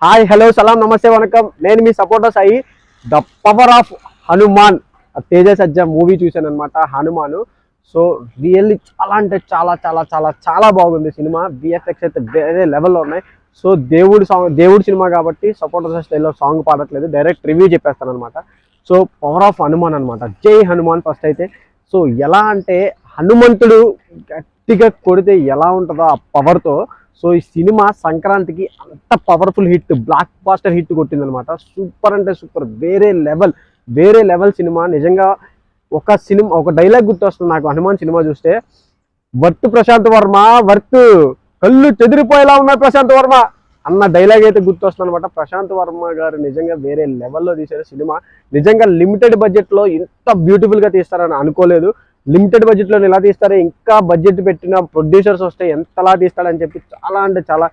Hi hello సలాం నమస్తే వనకం నేను మీ supporter Sai the power of Hanuman Teja Sajja movie చూశాను అనమాట హనుమాను. సో రియల్లీ చాలా అంటే చాలా చాలా చాలా చాలా బాగుంది సినిమా. విఎఫ్ఎక్స్ అయితే వేరే లెవెల్లో ఉన్నాయి. సో దేవుడు సినిమా కాబట్టి సపోర్టర్ స్టైల్లో సాంగ్ పాడట్లేదు, డైరెక్ట్ రివ్యూ చెప్పేస్తాను అనమాట. సో పవర్ ఆఫ్ హనుమాన్ అనమాట. జై హనుమాన్ ఫస్ట్ అయితే. సో ఎలా అంటే హనుమంతుడు గట్టిగా కొడితే ఎలా ఉంటుందో ఆ పవర్తో. సో ఈ సినిమా సంక్రాంతికి అంత powerful hit, blockbuster hit కొట్టిందనమాట. సూపర్ అంటే సూపర్, వేరే లెవెల్ సినిమా నిజంగా. ఒక డైలాగ్ గుర్తొస్తుంది నాకు హనుమాన్ సినిమా చూస్తే, వర్త్ ప్రశాంత్ వర్మ, వర్త్ కళ్ళు చెదిరిపోయేలా ఉన్నాయి ప్రశాంత్ వర్మ అన్న డైలాగ్ అయితే గుర్తొస్తుంది అనమాట. ప్రశాంత్ వర్మ గారు నిజంగా వేరే లెవెల్లో తీశారు సినిమా. నిజంగా లిమిటెడ్ బడ్జెట్లో ఇంత బ్యూటిఫుల్గా తీస్తారని అనుకోలేదు. లిమిటెడ్ బడ్జెట్లో ఎలా తీస్తారో, ఇంకా బడ్జెట్ పెట్టిన ప్రొడ్యూసర్స్ వస్తే ఎంతలా తీస్తాడని చెప్పి చాలా అంటే చాలా